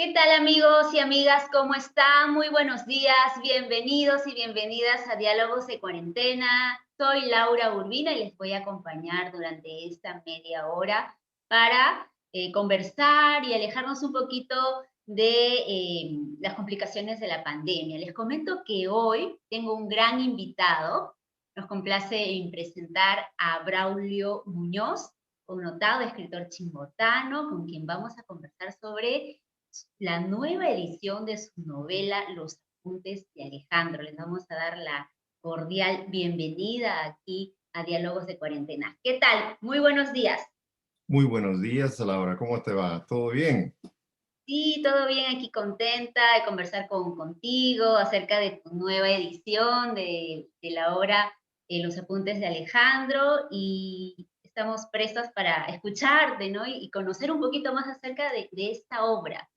¿Qué tal amigos y amigas? ¿Cómo están? Muy buenos días, bienvenidos y bienvenidas a Diálogos de Cuarentena. Soy Laura Urbina y les voy a acompañar durante esta media hora para conversar y alejarnos un poquito de las complicaciones de la pandemia. Les comento que hoy tengo un gran invitado. Nos complace en presentar a Braulio Muñoz, connotado escritor chimbotano, con quien vamos a conversar sobre la nueva edición de su novela Los apuntes de Alejandro. Les vamos a dar la cordial bienvenida aquí a Diálogos de Cuarentena. ¿Qué tal? Muy buenos días. Muy buenos días, Laura. ¿Cómo te va? ¿Todo bien? Sí, todo bien, aquí contenta de conversar contigo acerca de tu nueva edición de la obra Los apuntes de Alejandro, y estamos prestos para escucharte, ¿no? Y conocer un poquito más acerca de esta obra.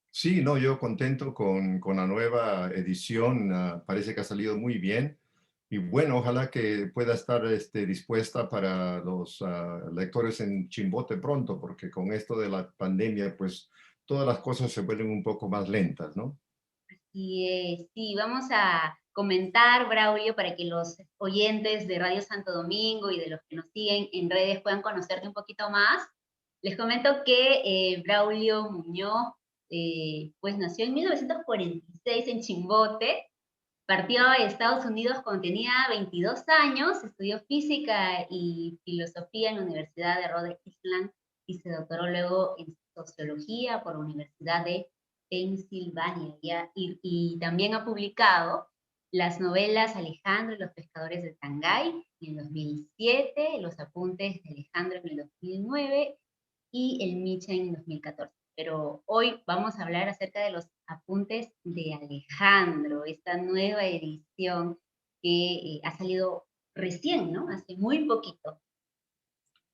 Sí, no, yo contento con la nueva edición. Parece que ha salido muy bien. Y bueno, ojalá que pueda estar dispuesta para los lectores en Chimbote pronto, porque con esto de la pandemia, pues todas las cosas se vuelven un poco más lentas, ¿no? Y sí, vamos a comentar, Braulio, para que los oyentes de Radio Santo Domingo y de los que nos siguen en redes puedan conocerte un poquito más. Les comento que Braulio Muñoz, pues nació en 1946 en Chimbote, partió a Estados Unidos cuando tenía 22 años, estudió física y filosofía en la Universidad de Rhode Island y se doctoró luego en sociología por la Universidad de Pensilvania. Y también ha publicado las novelas Alejandro y los pescadores de Tangay en el 2007, Los apuntes de Alejandro en el 2009 y El Micha en el 2014. Pero hoy vamos a hablar acerca de los apuntes de Alejandro, esta nueva edición que ha salido recién, ¿no? Hace muy poquito.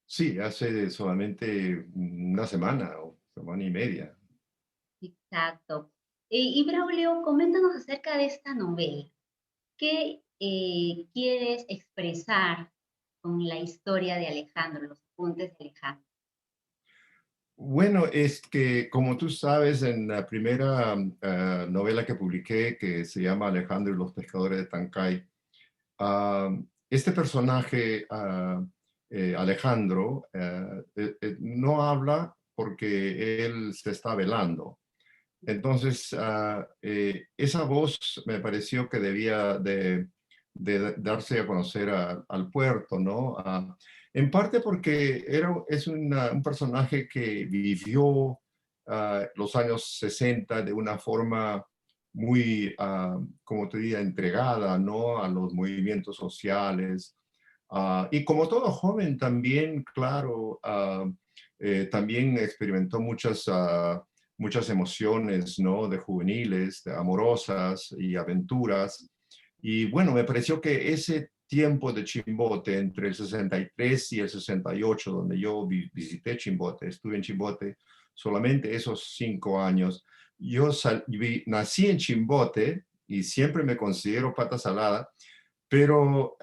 Sí, hace solamente una semana o semana y media. Exacto. Y Braulio, coméntanos acerca de esta novela. ¿Qué quieres expresar con la historia de Alejandro, los apuntes de Alejandro? Bueno, es que como tú sabes, en la primera novela que publiqué, que se llama Alejandro y los pescadores de Tancay, ah, este personaje, Alejandro, no habla porque él se está velando. Entonces, esa voz me pareció que debía de darse a conocer al puerto, ¿no? En parte porque es un personaje que vivió los años 60 de una forma muy, como te diría, entregada, ¿no? A los movimientos sociales. Y como todo joven también, claro, también experimentó muchas emociones, ¿no? De juveniles, de amorosas y aventuras. Y bueno, me pareció que ese tiempo de Chimbote, entre el 63 y el 68, donde yo visité Chimbote, estuve en Chimbote solamente esos 5 años, nací en Chimbote y siempre me considero pata salada, pero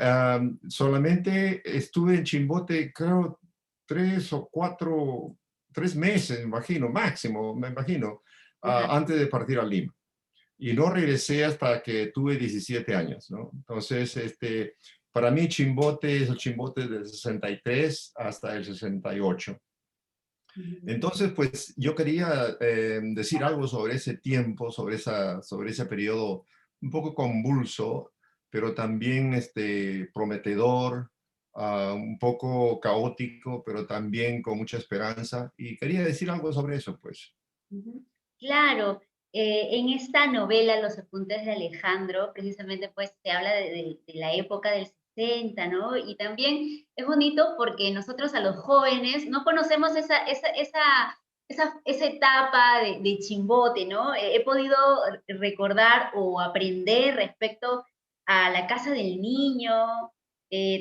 solamente estuve en Chimbote, creo, 3 meses, me imagino, máximo, me imagino, Ajá. antes de partir a Lima. Y no regresé hasta que tuve 17 años, ¿no? Entonces, para mí Chimbote es el Chimbote del 63 hasta el 68. Ujú. Entonces, pues yo quería decir algo sobre ese tiempo, sobre ese periodo un poco convulso, pero también prometedor, un poco caótico, pero también con mucha esperanza. Y quería decir algo sobre eso, pues. Ujú. Claro, en esta novela, Los apuntes de Alejandro, precisamente pues se habla de la época del 60, ¿no? Y también es bonito porque nosotros a los jóvenes no conocemos esa etapa de Chimbote, ¿no? He podido recordar o aprender respecto a la casa del niño.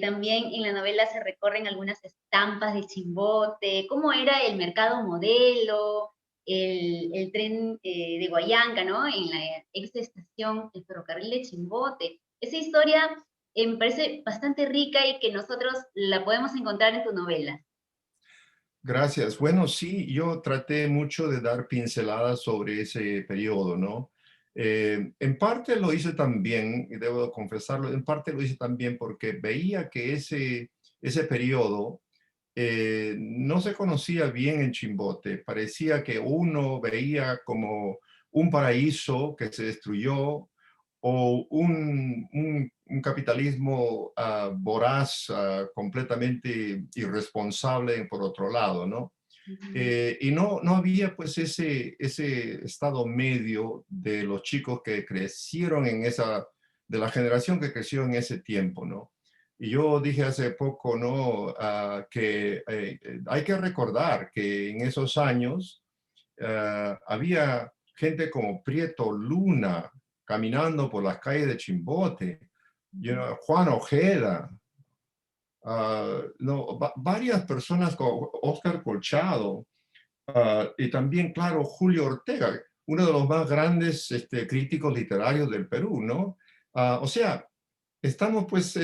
También en la novela se recorren algunas estampas de Chimbote, cómo era el mercado modelo, el tren de Guayanca, ¿no? En la ex estación, el ferrocarril de Chimbote. Esa historia me parece bastante rica y que nosotros la podemos encontrar en tu novela. Gracias. Bueno, sí, yo traté mucho de dar pinceladas sobre ese periodo, ¿no? En parte lo hice también, y debo confesarlo, en parte lo hice también porque veía que ese periodo no se conocía bien en Chimbote. Parecía que uno veía como un paraíso que se destruyó o un capitalismo voraz, completamente irresponsable por otro lado, ¿no? Ujú, Y no había pues ese estado medio de los chicos que crecieron de la generación que creció en ese tiempo, ¿no? Y yo dije hace poco, ¿no? Que hay que recordar que en esos años había gente como Prieto Luna caminando por las calles de Chimbote, ujú, Juan Ojeda, no, varias personas como Oscar Colchado, y también, claro, Julio Ortega, uno de los más grandes críticos literarios del Perú, ¿no? O sea, estamos pues,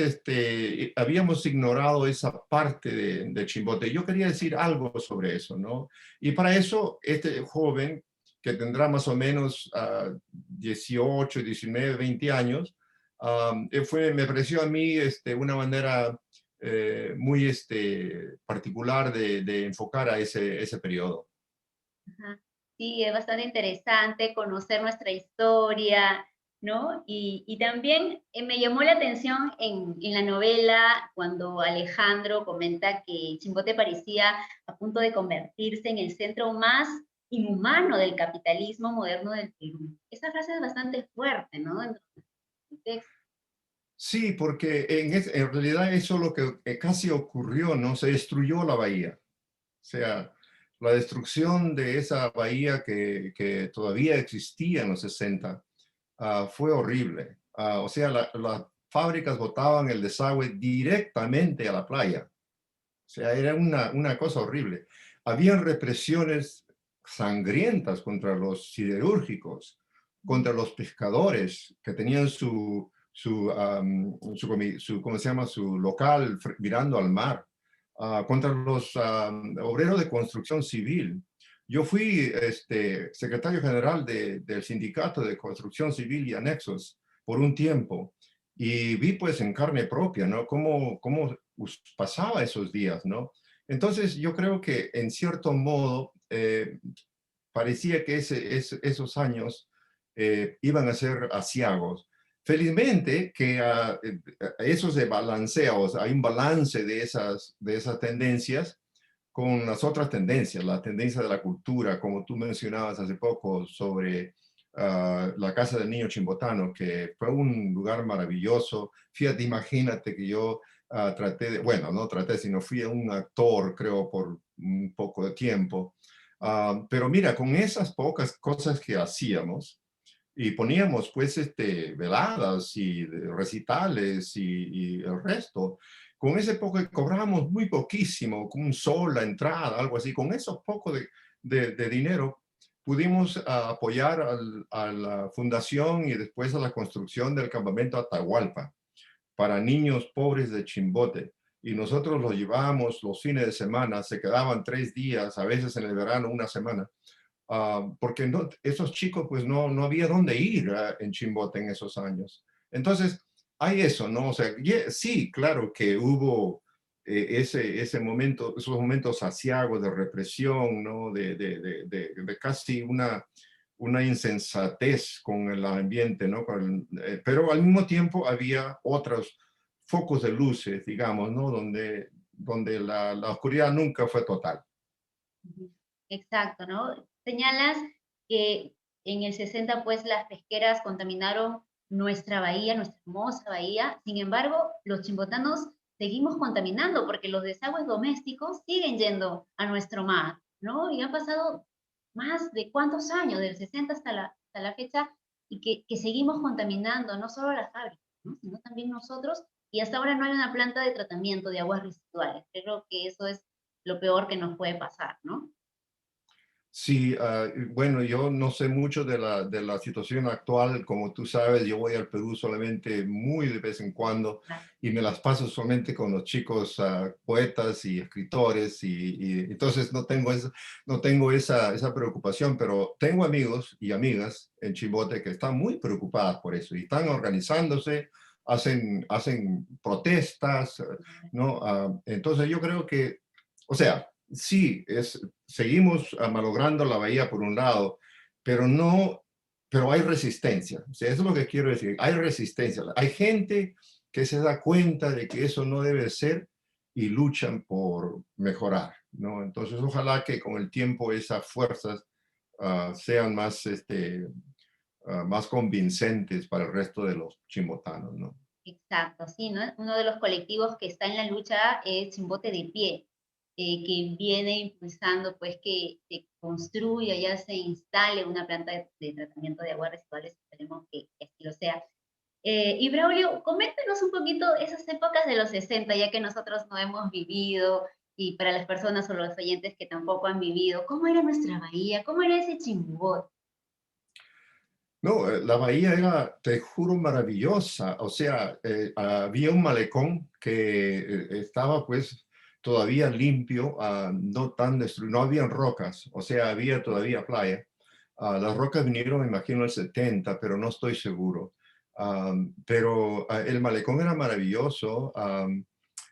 habíamos ignorado esa parte de Chimbote. Yo quería decir algo sobre eso, ¿no? Y para eso, este joven, que tendrá más o menos 18, 19, 20 años, me pareció a mí una manera muy particular de enfocar a ese periodo. ajá. Sí, es bastante interesante conocer nuestra historia, ¿no? Y también me llamó la atención en la novela cuando Alejandro comenta que Chimbote parecía a punto de convertirse en el centro más inhumano del capitalismo moderno del Perú. Esa frase es bastante fuerte, ¿no? Dentro del texto. Sí, porque en realidad eso es lo que casi ocurrió, ¿no? Se destruyó la bahía. O sea, la destrucción de esa bahía que todavía existía en los 60 fue horrible. O sea, las fábricas botaban el desagüe directamente a la playa. O sea, era una cosa horrible. Habían represiones sangrientas contra los siderúrgicos, contra los pescadores que tenían ¿cómo se llama? Su local mirando al mar, contra los obreros de construcción civil. Yo fui secretario general del Sindicato de Construcción Civil y Anexos por un tiempo y vi pues en carne propia, ¿no? Cómo pasaba esos días, ¿no? Entonces yo creo que en cierto modo parecía que esos años iban a ser aciagos. Felizmente que eso se balancea, o sea, hay un balance de esas tendencias con las otras tendencias, la tendencia de la cultura, como tú mencionabas hace poco sobre la Casa del Niño Chimbotano, que fue un lugar maravilloso. Fíjate, imagínate que yo bueno, no traté, sino fui un actor, creo, por un poco de tiempo. Pero mira, con esas pocas cosas que hacíamos, y poníamos pues veladas y recitales y el resto. Con ese poco cobramos muy poquísimo, con un sol la entrada, algo así. Con eso poco de dinero pudimos apoyar a la fundación y después a la construcción del campamento Atahualpa para niños pobres de Chimbote. Y nosotros los llevábamos los fines de semana, se quedaban 3 días, a veces en el verano una semana, porque no, esos chicos pues no había dónde ir en Chimbote en esos años. Entonces, hay eso, ¿no? O sea, sí, claro que hubo ese momento, esos momentos aciagos de represión, ¿no? De casi una insensatez con el ambiente, ¿no? Pero al mismo tiempo había otros focos de luces, digamos, ¿no? Donde la oscuridad nunca fue total. Ujú. Exacto, ¿no? Señalas que en el 60 pues las pesqueras contaminaron nuestra bahía, nuestra hermosa bahía. Sin embargo, los chimbotanos seguimos contaminando porque los desagües domésticos siguen yendo a nuestro mar, ¿no? Y han pasado más de cuántos años, del 60 hasta la fecha, y que seguimos contaminando, no solo las fábricas, ¿no? Sino también nosotros. Y hasta ahora no hay una planta de tratamiento de aguas residuales. Creo que eso es lo peor que nos puede pasar, ¿no? Sí, bueno, yo no sé mucho de la situación actual. Como tú sabes, yo voy al Perú solamente muy de vez en cuando Ah, y me las paso solamente con los chicos poetas y escritores y entonces no tengo esa preocupación, pero tengo amigos y amigas en Chimbote que están muy preocupadas por eso y están organizándose, hacen protestas, ¿no? Entonces yo creo que, o sea, sí, seguimos malogrando la bahía por un lado, pero no, pero hay resistencia. O sea, eso es lo que quiero decir. Hay resistencia. Hay gente que se da cuenta de que eso no debe ser y luchan por mejorar, ¿no? Entonces, ojalá que con el tiempo esas fuerzas sean más, más convincentes para el resto de los chimbotanos, ¿no? exacto, sí, ¿no? Uno de los colectivos que está en la lucha es Chimbote de Pie, que viene impulsando pues que se construya, ya se instale una planta de tratamiento de aguas residuales, esperemos que así lo sea. Y Braulio, coméntanos un poquito esas épocas de los 60, ya que nosotros no hemos vivido, y para las personas o los oyentes que tampoco han vivido, ¿cómo era nuestra bahía? ¿Cómo era ese Chimbote? No, la bahía era, te juro, maravillosa. O sea, había un malecón que estaba pues todavía limpio, no tan destruido, no habían rocas, o sea, había todavía playa. Las rocas vinieron, me imagino, en el 70, pero no estoy seguro. Pero el malecón era maravilloso.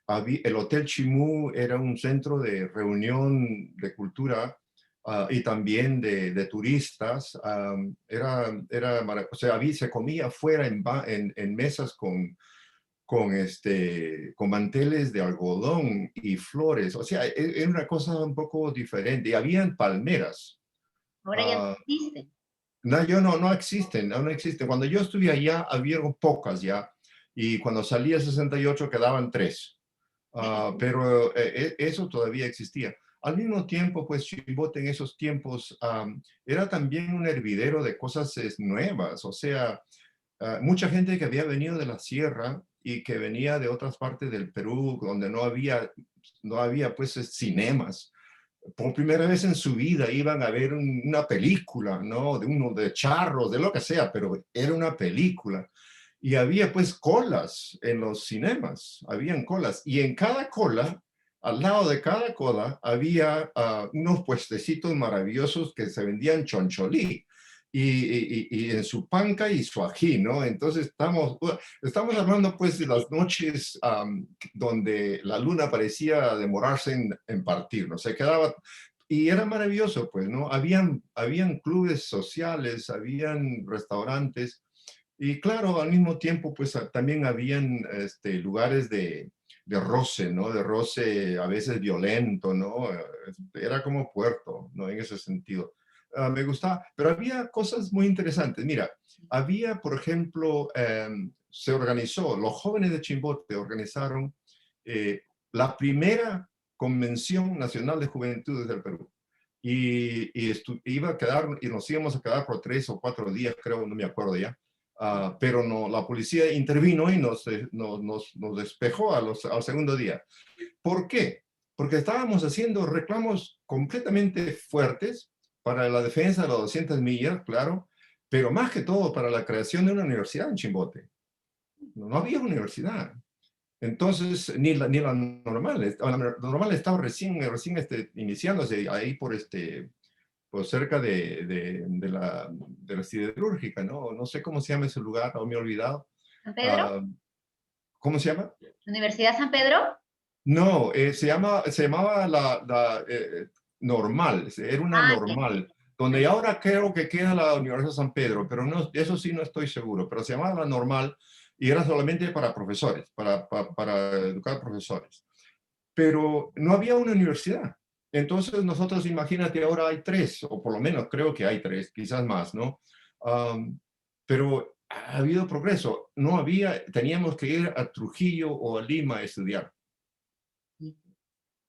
El Hotel Chimú era un centro de reunión de cultura y también de turistas. O sea, se comía afuera en mesas con manteles de algodón y flores. O sea, era una cosa un poco diferente. Y habían palmeras. Ahora ya no ah, existe. no, no existen, no existen. Cuando yo estuve allá, había pocas ya. Y cuando salí el 68 quedaban tres. Pero eso todavía existía. Al mismo tiempo, pues Chimbote en esos tiempos era también un hervidero de cosas nuevas. O sea, mucha gente que había venido de la sierra y que venía de otras partes del Perú donde no había pues cinemas. Por primera vez en su vida iban a ver una película, ¿no? De uno de charros, de lo que sea, pero era una película. Y había pues colas en los cinemas, habían colas. Y en cada cola, al lado de cada cola, había unos puestecitos maravillosos que se vendían choncholí. Y en su panca y su ají, ¿no? Entonces estamos hablando pues de las noches donde la luna parecía demorarse en partir, ¿no? Se quedaba, y era maravilloso, pues, ¿no? Habían clubes sociales, habían restaurantes, y claro, al mismo tiempo, pues también habían lugares de roce, ¿no? De roce a veces violento, ¿no? Era como puerto, ¿no? En ese sentido. Me gustaba, pero había cosas muy interesantes. Mira, había, por ejemplo, se organizó, los jóvenes de Chimbote organizaron la primera Convención Nacional de Juventudes del Perú. Iba a quedar, y nos íbamos a quedar por 3 o 4 días, creo, no me acuerdo ya. Pero no, la policía intervino y nos despejó al segundo día. ¿Por qué? Porque estábamos haciendo reclamos completamente fuertes para la defensa de las 200 millas, claro, pero más que todo para la creación de una universidad en Chimbote. No había universidad. Entonces, ni la normal, la normal estaba recién iniciándose ahí por cerca de la siderúrgica, ¿no? No sé cómo se llama ese lugar, no me he olvidado. ¿San Pedro? Ah, ¿Cómo se llama? ¿Universidad San Pedro? No, se llamaba normal, era una Ah, ya. normal, donde ahora creo que queda la Universidad de San Pedro, pero no, eso sí no estoy seguro, pero se llamaba la normal y era solamente para profesores, para educar profesores. Pero no había una universidad. Entonces nosotros, imagínate, ahora hay tres, o por lo menos creo que hay tres, quizás más, ¿no? Am, pero ha habido progreso. No había, teníamos que ir a Trujillo o a Lima a estudiar,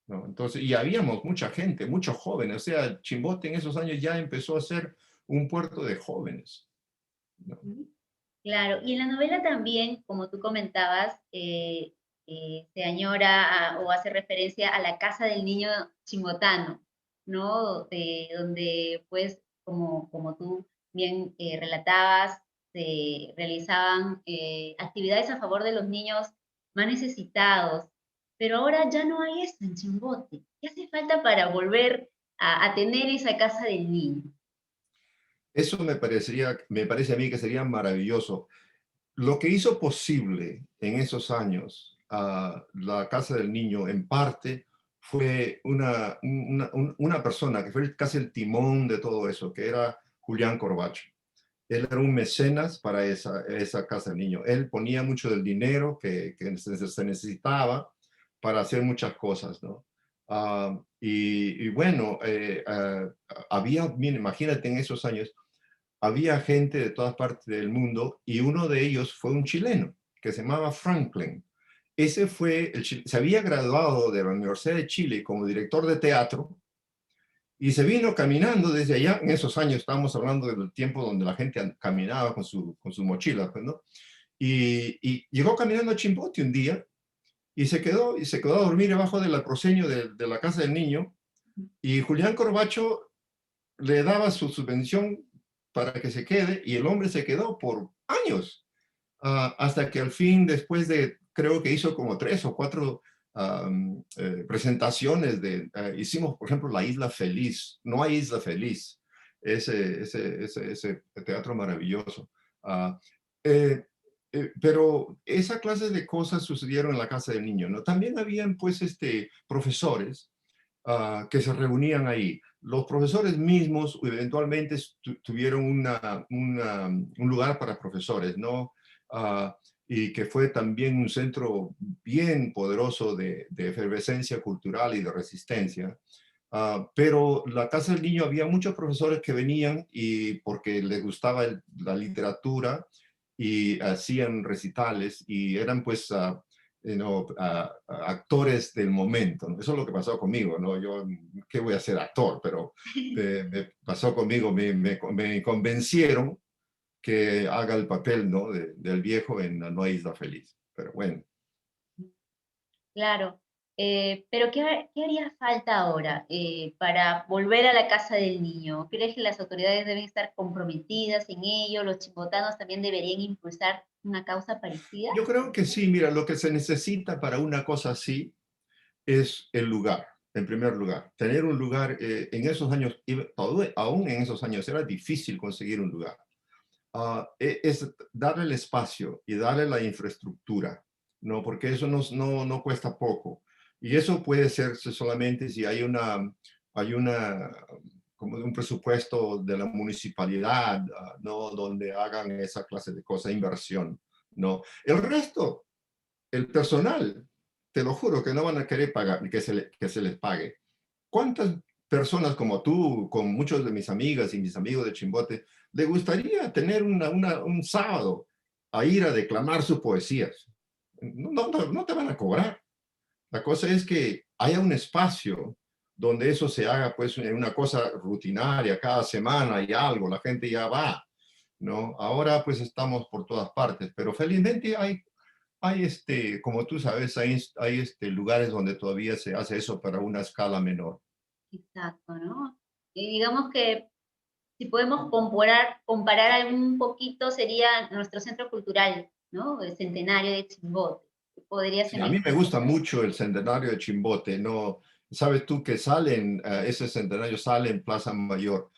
¿no? Entonces, y habíamos mucha gente, muchos jóvenes, o sea, Chimbote en esos años ya empezó a ser un puerto de jóvenes, ¿no? Claro, y en la novela también, como tú comentabas, se añora o hace referencia a la casa del niño chimotano. ¿no? Donde, pues, como tú bien relatabas, se realizaban actividades a favor de los niños más necesitados. Pero ahora ya no hay eso en Chimbote. ¿Qué hace falta para volver a tener esa casa del niño? Eso me parece a mí que sería maravilloso. Lo que hizo posible en esos años la Casa del Niño, en parte, fue una persona que fue casi el timón de todo eso, que era Julián Corbacho. Él era un mecenas para esa Casa del Niño. Él ponía mucho del dinero que se necesitaba para hacer muchas cosas, ¿no? Y bueno, había, mira, imagínate en esos años, había gente de todas partes del mundo y uno de ellos fue un chileno que se llamaba Franklin. Ese fue, se había graduado de la Universidad de Chile como director de teatro y se vino caminando desde allá. En esos años estábamos hablando del tiempo donde la gente caminaba con su mochila, pues, ¿no? Y llegó caminando a Chimbote un día y se quedó a dormir debajo del proscenio de la casa del niño. Y Julián Corbacho le daba su subvención para que se quede y el hombre se quedó por años, hasta que al fin, después de, creo que hizo como 3 o 4 presentaciones hicimos, por ejemplo, La Isla Feliz. No hay Isla Feliz, ese teatro maravilloso. Ah, eh, pero esa clase de cosas sucedieron en la casa del niño, ¿no? También habían, pues, profesores que se reunían ahí. Los profesores mismos eventualmente tuvieron un lugar para profesores, ¿no? Ah, y que fue también un centro bien poderoso de efervescencia cultural y de resistencia. Pero la Casa del Niño había muchos profesores que venían y porque les gustaba la literatura y hacían recitales y eran pues actores del momento, ¿no? Eso es lo que pasó conmigo, ¿no? Yo, ¿qué voy a ser actor? Pero me pasó conmigo, me convencieron que haga el papel, ¿no? Del viejo en La Nueva Isla Feliz. Pero bueno, Claro, pero ¿qué haría falta ahora para volver a la casa del niño? ¿Crees que las autoridades deben estar comprometidas en ello? ¿Los chimbotanos también deberían impulsar una causa parecida? yo creo que sí, mira, lo que se necesita para una cosa así es el lugar, en primer lugar. Tener un lugar, en esos años, aún en esos años, era difícil conseguir un lugar. Es darle el espacio y darle la infraestructura, ¿no? Porque eso no cuesta poco. Y eso puede hacerse solamente si hay como un presupuesto de la municipalidad, ¿no? Donde hagan esa clase de cosas, inversión, ¿no? El resto, el personal, te lo juro que no van a querer pagar, que se les pague. ¿Cuántas personas como tú, con muchos de mis amigas y mis amigos de Chimbote, le gustaría tener un sábado a ir a declamar sus poesías? No te van a cobrar. La cosa es que haya un espacio donde eso se haga pues en una cosa rutinaria cada semana y algo, la gente ya va, ¿no? Ahora pues estamos por todas partes, pero felizmente hay como tú sabes, hay lugares donde todavía se hace eso para una escala menor. Exacto, ¿no? Y digamos que si podemos comparar algún poquito sería nuestro centro cultural, ¿no? El centenario de Chimbote. Podría Sí, a mí me semejarse. gusta mucho el centenario de Chimbote, ¿no? Sabes tú que ese centenario sale en Plaza Mayor.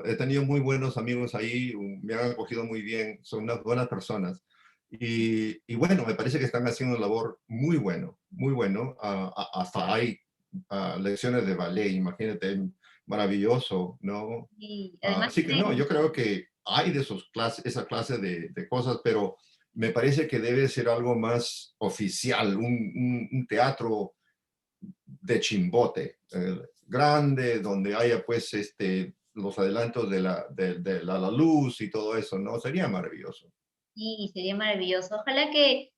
He tenido muy buenos amigos ahí, me han acogido muy bien, son unas buenas personas. Y bueno, me parece que están haciendo una labor muy bueno, muy bueno. Hasta hay lecciones de ballet, imagínate, maravilloso, ¿no? Y además Así que no, tienen, yo creo que hay esa clase de cosas, pero me parece que debe ser algo más oficial, un teatro de Chimbote, grande, donde haya pues los adelantos de la luz y todo eso, ¿no? Sería maravilloso. sí, sería maravilloso. Ojalá que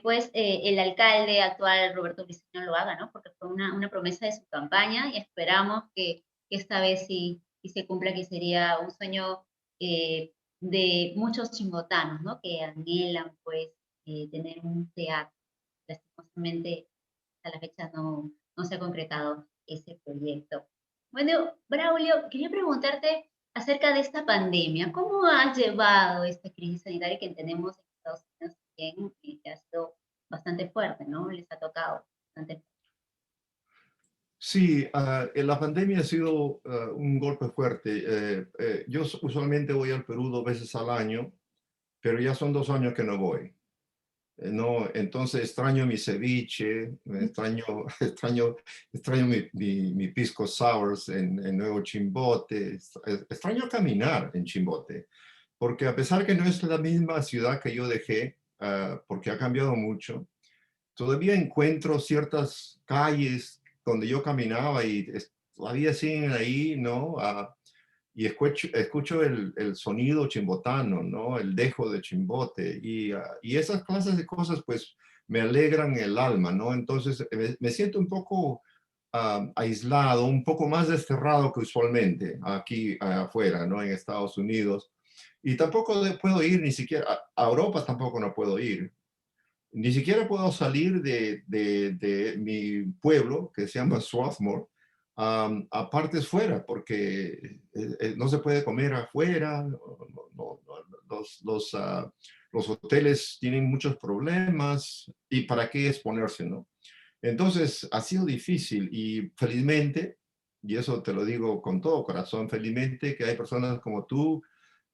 pues el alcalde actual, Roberto Briceño, lo haga, ¿no? Porque fue una promesa de su campaña y esperamos que esta vez sí se cumpla, que sería un sueño de muchos chimbotanos, ¿no? Que anhelan pues tener un teatro. Lastimosamente a la fecha no se ha concretado ese proyecto. Bueno, Braulio, quería preguntarte acerca de esta pandemia. ¿Cómo has llevado esta crisis sanitaria que tenemos en Estados Unidos también, que ha sido bastante fuerte, ¿no? Les ha tocado bastante. Sí, la pandemia ha sido un golpe fuerte. Yo usualmente voy al Perú 2 veces al año, pero ya son 2 años que no voy. No, entonces extraño mi ceviche, extraño mi pisco sours en Nuevo Chimbote, extraño caminar en Chimbote, porque a pesar que no es la misma ciudad que yo dejé, porque ha cambiado mucho, todavía encuentro ciertas calles donde yo caminaba y todavía siguen ahí, ¿no? Y escucho el sonido chimbotano, ¿no? El dejo de Chimbote y esas clases de cosas pues me alegran el alma, ¿no? Entonces me siento un poco aislado, un poco más desterrado que usualmente aquí afuera, ¿no? En Estados Unidos. Y tampoco puedo ir ni siquiera a Europa, tampoco no puedo ir. Ni siquiera puedo salir de mi pueblo, que se llama Swarthmore, a partes fuera, porque no se puede comer afuera, los hoteles tienen muchos problemas, y para qué exponerse, ¿no? Entonces, ha sido difícil y felizmente, y eso te lo digo con todo corazón, felizmente que hay personas como tú,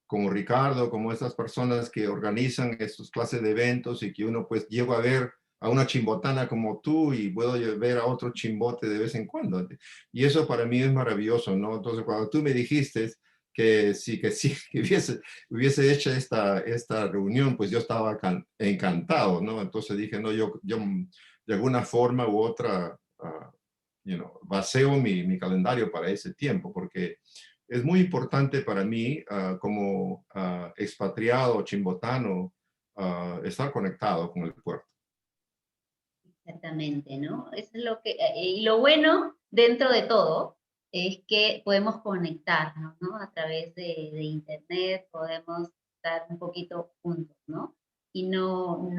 como Ricardo, como estas personas que organizan estos clases de eventos y que uno pues llego a ver a una chimbotana como tú y puedo ver a otro chimbote de vez en cuando. Y eso para mí es maravilloso, ¿no? Entonces cuando tú me dijiste que sí, que hubiese hecho esta reunión, pues yo estaba encantado, ¿no? Entonces dije, no, yo de alguna forma u otra, baseo mi calendario para ese tiempo, porque es muy importante para mí, como expatriado chimbotano, estar conectado con el puerto. Exactamente, ¿no? Eso es lo que, y lo bueno dentro de todo es que podemos conectarnos, ¿no? A través de internet podemos estar un poquito juntos, ¿no? Y no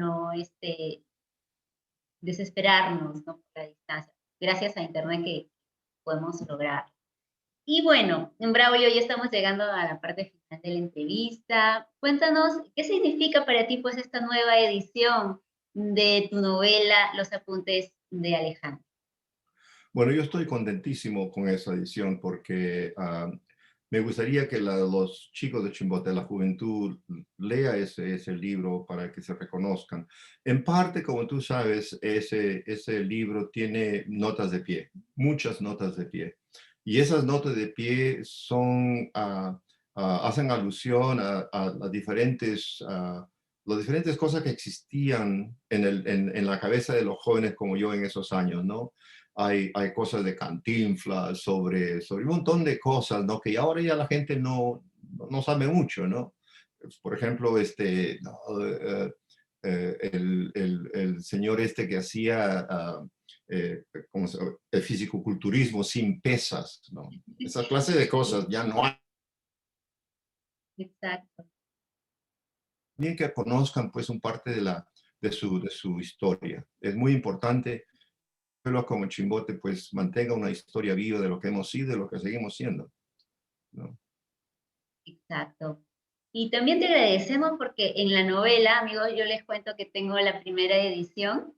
desesperarnos, ¿no? Por la distancia. Gracias a internet que podemos lograr. Y bueno, en Braulio ya estamos llegando a la parte final de la entrevista. Cuéntanos, ¿qué significa para ti pues esta nueva edición de tu novela Los apuntes de Alejandro? Bueno, yo estoy contentísimo con esa edición porque me gustaría que los chicos de Chimbote, la juventud, lea ese libro para que se reconozcan. En parte, como tú sabes, ese libro tiene notas de pie, muchas notas de pie. Y esas notas de pie hacen alusión a las diferentes cosas que existían en la cabeza de los jóvenes como yo en esos años, ¿no? Hay cosas de Cantinflas, sobre un montón de cosas, ¿no? Que ahora ya la gente no sabe mucho, ¿no? Por ejemplo, no, el señor este que hacía ¿cómo el fisicoculturismo sin pesas, ¿no? Esa clase de cosas ya no hay. Exacto, Bien que conozcan pues un parte de su historia. Es muy importante pueblo como Chimbote pues mantenga una historia viva de lo que hemos sido y de lo que seguimos siendo, ¿no? exacto. Y también te agradecemos porque en la novela, amigos, yo les cuento que tengo la primera edición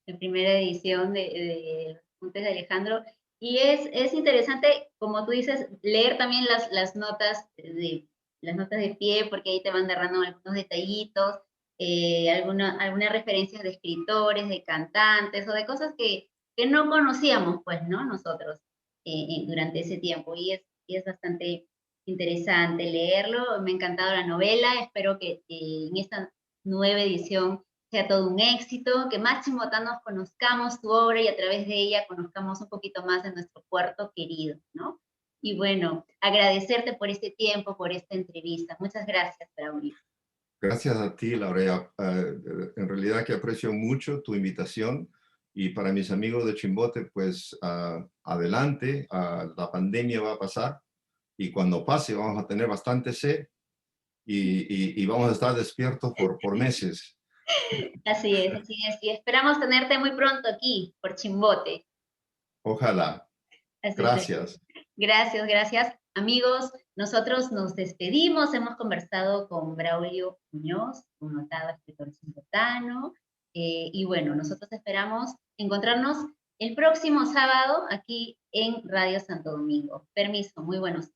de Los apuntes de Alejandro, y es interesante, como tú dices, leer también las notas de pie, porque ahí te van narrando algunos detallitos, algunas referencias de escritores, de cantantes o de cosas que no conocíamos, pues, ¿no? Nosotros durante ese tiempo. Y es bastante interesante leerlo. Me ha encantado la novela. Espero que en esta nueva edición sea todo un éxito, que más chimotanos conozcamos tu obra y a través de ella conozcamos un poquito más de nuestro puerto querido, ¿no? Y bueno, agradecerte por este tiempo, por esta entrevista. Muchas gracias, Braulio. Gracias a ti, Laurea. En realidad que aprecio mucho tu invitación y para mis amigos de Chimbote, pues adelante, la pandemia va a pasar y cuando pase vamos a tener bastante sed y vamos a estar despiertos por meses. Así es, así es. Y esperamos tenerte muy pronto aquí, por Chimbote. Ojalá. Así es. Gracias. Gracias, gracias. Amigos, nosotros nos despedimos. Hemos conversado con Braulio Muñoz, un notado escritor singotano. Y bueno, nosotros esperamos encontrarnos el próximo sábado aquí en Radio Santo Domingo. Permiso, muy buenos